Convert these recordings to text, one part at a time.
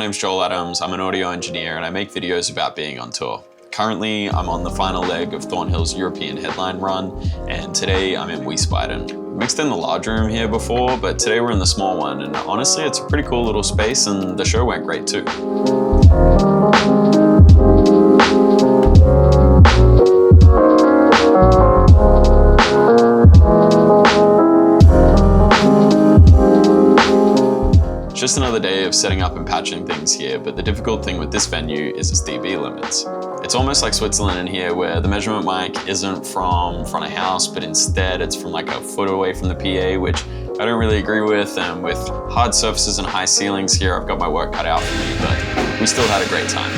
name's Joel Adams, I'm an audio engineer and I make videos about being on tour. Currently, I'm on the final leg of Thornhill's European headline run, and today I'm in Wiesbaden. Mixed in the large room here before, but today we're in the small one, and honestly it's a pretty cool little space and the show went great too. It's just another day of setting up and patching things here, but the difficult thing with this venue is its dB limits. It's almost like Switzerland in here, where the measurement mic isn't from front of house, but instead it's from like a foot away from the PA, which I don't really agree with, and with hard surfaces and high ceilings here, I've got my work cut out for me, but we still had a great time.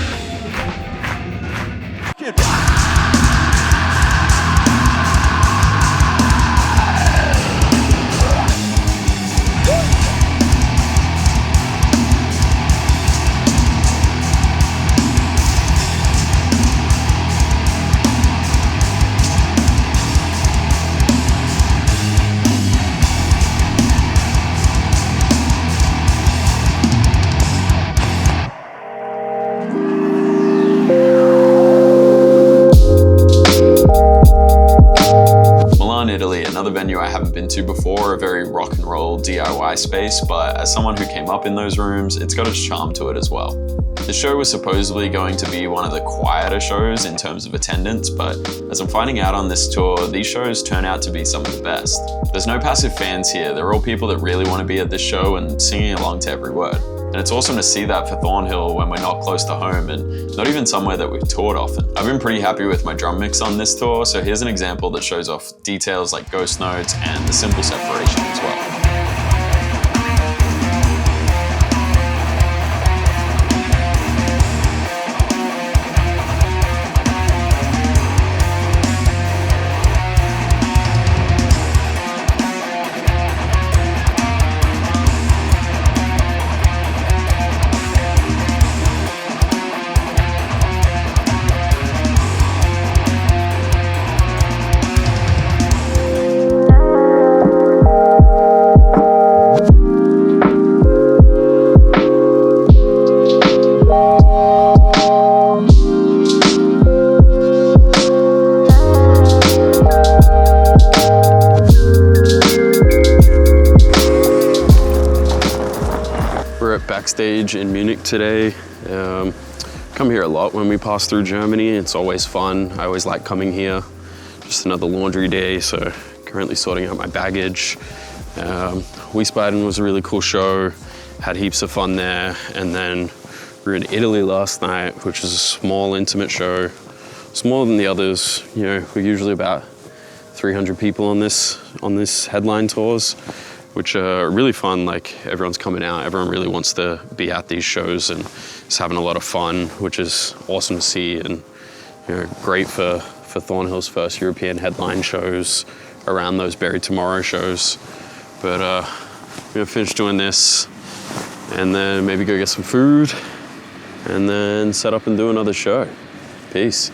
Italy, another venue I haven't been to before, a very rock and roll DIY space, but as someone who came up in those rooms, it's got its charm to it as well. The show was supposedly going to be one of the quieter shows in terms of attendance, but as I'm finding out on this tour, these shows turn out to be some of the best. There's no passive fans here, they're all people that really want to be at this show and singing along to every word. And it's awesome to see that for Thornhill when we're not close to home and not even somewhere that we've toured often. I've been pretty happy with my drum mix on this tour, so here's an example that shows off details like ghost notes and the simple separation as well. Backstage in Munich today. Come here a lot when we pass through Germany. It's always fun. I always like coming here. Just another laundry day, so currently sorting out my baggage. Wiesbaden was a really cool show. Had heaps of fun there. And then we were in Italy last night, which is a small, intimate show. Smaller than the others. You know, we're usually about 300 people on this headline tours, which are really fun. Like, everyone's coming out, everyone really wants to be at these shows and is having a lot of fun, which is awesome to see, and you know, great for Thornhill's first European headline shows around those Buried Tomorrow shows. But we're gonna finish doing this and then maybe go get some food and then set up and do another show. Peace.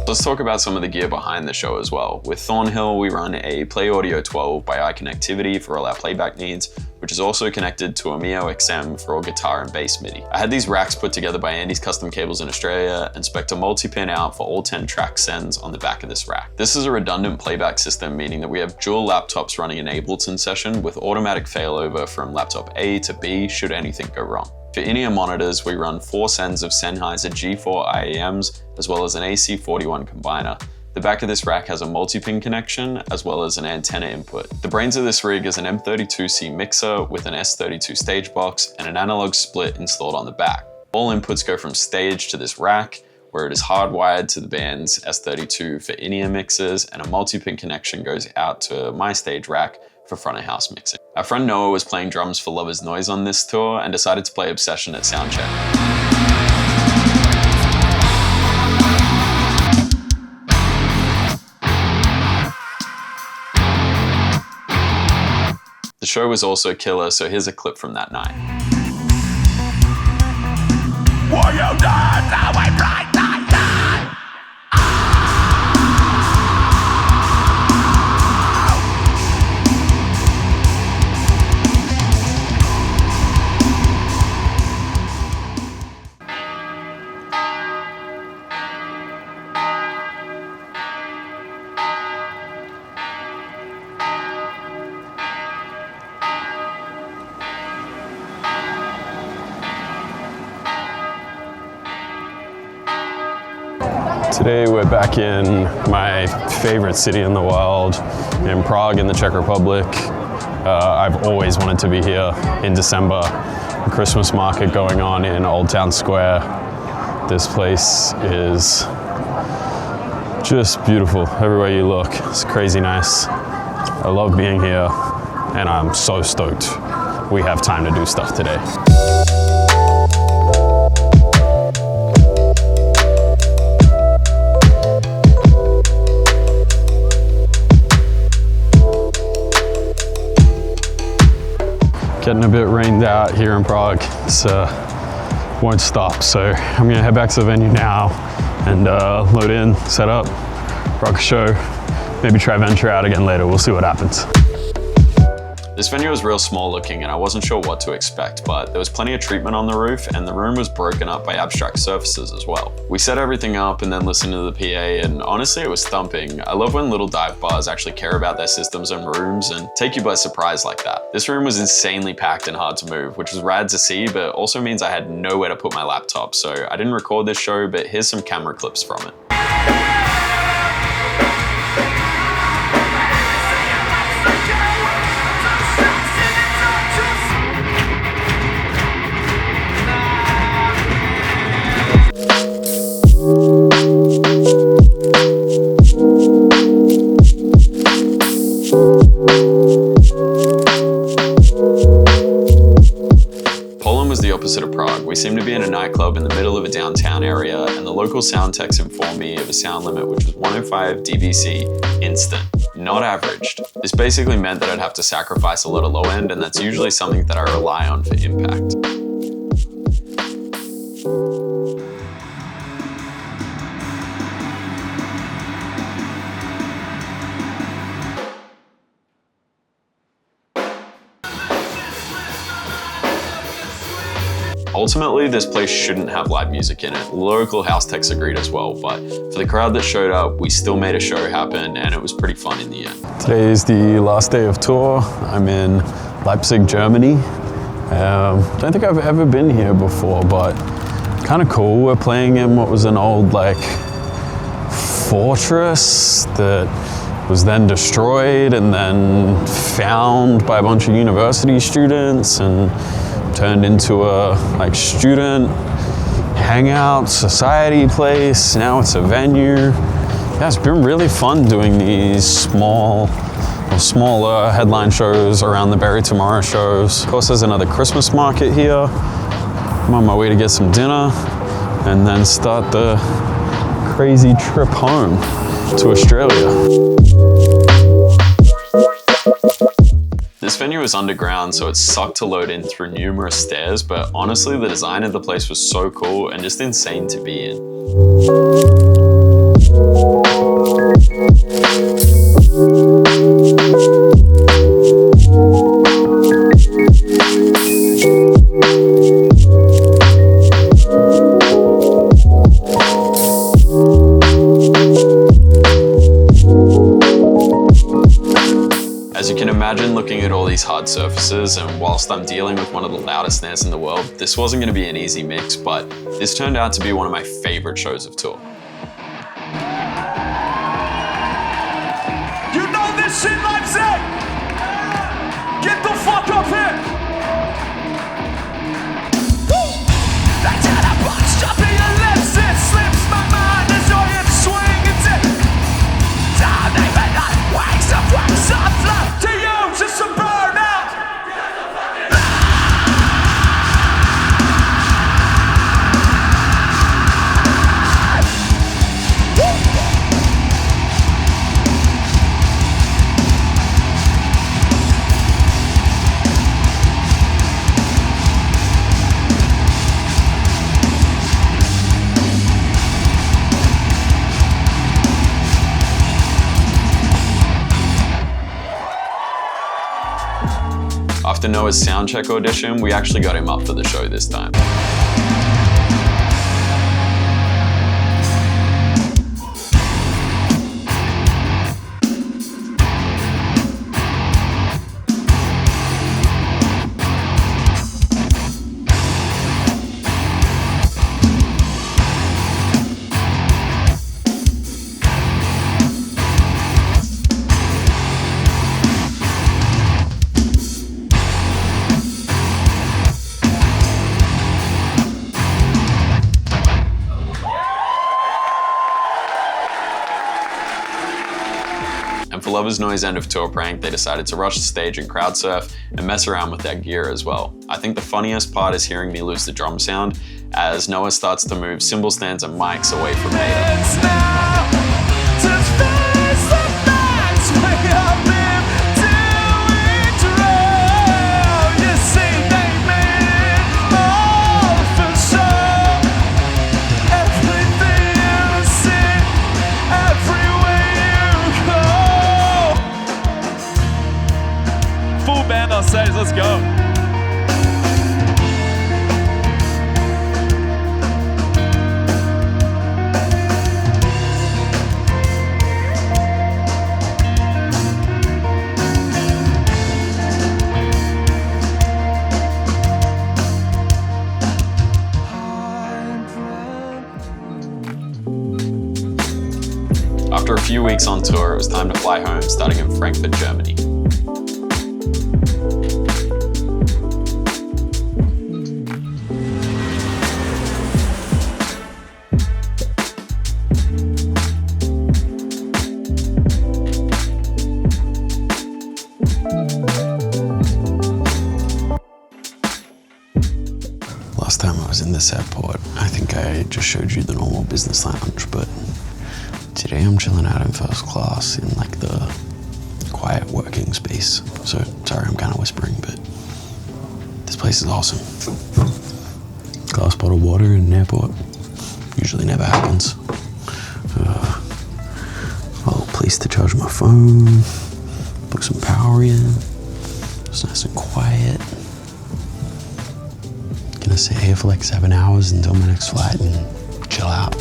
Let's talk about some of the gear behind the show as well. With Thornhill, we run a Play Audio 12 by iConnectivity for all our playback needs, which is also connected to a Mio XM for all guitar and bass MIDI. I had these racks put together by Andy's Custom Cables in Australia and spec'd a multi-pin out for all 10 track sends on the back of this rack. This is a redundant playback system, meaning that we have dual laptops running an Ableton session with automatic failover from laptop A to B should anything go wrong. For in-ear monitors, we run 4 sends of Sennheiser G4 IEMs, as well as an AC41 combiner. The back of this rack has a multi-pin connection, as well as an antenna input. The brains of this rig is an M32C mixer with an S32 stage box and an analog split installed on the back. All inputs go from stage to this rack, where it is hardwired to the band's S32 for in-ear mixers, and a multi-pin connection goes out to my stage rack for front of house mixing. Our friend Noah was playing drums for Lover's Noise on this tour and decided to play Obsession at soundcheck. The The show was also killer, so here's a clip from that night. Were you there? Now I'm right. Today we're back in my favorite city in the world, in Prague in the Czech Republic. I've always wanted to be here in December. A Christmas market going on in Old Town Square. This place is just beautiful everywhere you look. It's crazy nice. I love being here and I'm so stoked we have time to do stuff today. Getting a bit rained out here in Prague. It's won't stop, so I'm gonna head back to the venue now and load in, set up, rock a show, maybe try venture out again later. We'll see what happens. This venue was real small looking and I wasn't sure what to expect, but there was plenty of treatment on the roof and the room was broken up by abstract surfaces as well. We set everything up and then listened to the PA and honestly it was thumping. I love when little dive bars actually care about their systems and rooms and take you by surprise like that. This room was insanely packed and hard to move, which was rad to see, but also means I had nowhere to put my laptop. So I didn't record this show, but here's some camera clips from it. Of Prague. We seemed to be in a nightclub in the middle of a downtown area and the local sound techs informed me of a sound limit which was 105 dBc instant, not averaged. This basically meant that I'd have to sacrifice a lot of low end and that's usually something that I rely on for impact. Ultimately, this place shouldn't have live music in it. Local house techs agreed as well, but for the crowd that showed up, we still made a show happen and it was pretty fun in the end. Today is the last day of tour. I'm in Leipzig, Germany. Don't think I've ever been here before, but kind of cool. We're playing in what was an old fortress that was then destroyed and then found by a bunch of university students and turned into a student hangout society place. Now it's a venue. Yeah, it's been really fun doing these smaller headline shows around the Bury Tomorrow shows. Of course, there's another Christmas market here. I'm on my way to get some dinner and then start the crazy trip home to Australia. This venue is underground, so it sucked to load in through numerous stairs, but honestly, the design of the place was so cool and just insane to be in. As you can imagine, looking at all these hard surfaces, and whilst I'm dealing with one of the loudest snares in the world, this wasn't going to be an easy mix, but this turned out to be one of my favorite shows of tour. You know this shit, Leipzig! Get the fuck up here! That's how I punch up in your lips, it slips my mind as your hips swing and dip. Don't even know, wakes up, love to you, just a burnout! After Noah's soundcheck audition, we actually got him up for the show this time. And for Lovers Noise end of tour prank, they decided to rush the stage and crowd surf and mess around with their gear as well. I think the funniest part is hearing me lose the drum sound as Noah starts to move cymbal stands and mics away from Midas. Band on stage, let's go. After a few weeks on tour, it was time to fly home, starting in Frankfurt, Germany. Last time I was in this airport, I think I just showed you the normal business lounge, but today I'm chilling out in first class in like the quiet working space. So sorry I'm kind of whispering, but this place is awesome. Glass bottle water in an airport usually never happens. A place to charge my phone, plug some power in. It's nice and quiet. Gonna sit here for like 7 hours until my next flight and chill out.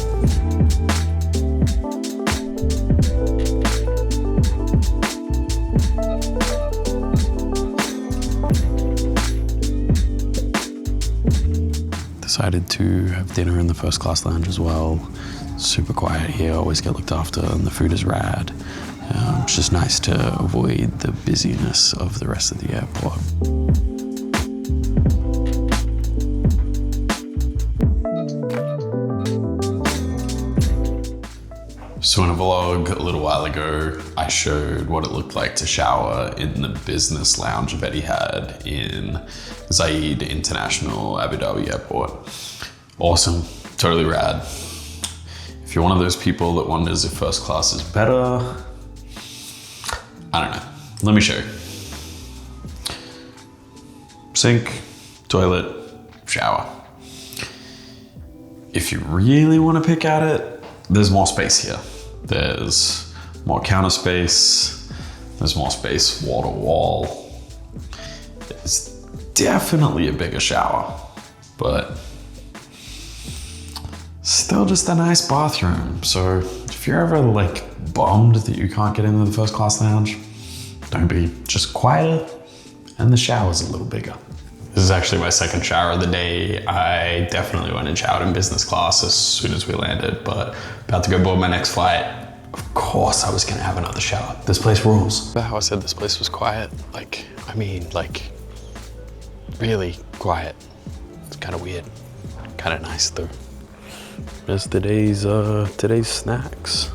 Decided to have dinner in the first class lounge as well. Super quiet here, always get looked after, and the food is rad. It's just nice to avoid the busyness of the rest of the airport. So in a vlog a little while ago, I showed what it looked like to shower in the business lounge of Etihad in Zayed International Abu Dhabi Airport. Awesome, totally rad. If you're one of those people that wonders if first class is better, I don't know, let me show you. Sink, toilet, shower. If you really want to pick at it, there's more space here. There's more counter space. There's more space wall to wall. It's definitely a bigger shower, but still just a nice bathroom. So if you're ever like bummed that you can't get into the first class lounge, don't be, just quieter and the shower's a little bigger. This is actually my second shower of the day. I definitely went and showered in business class as soon as we landed, but about to go board my next flight. Of course I was gonna have another shower. This place rules. How I said this place was quiet, like really quiet. It's kind of weird, kind of nice though. There's today's snacks.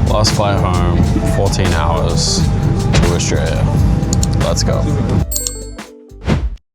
Last flight home, 14 hours to Australia. Let's go.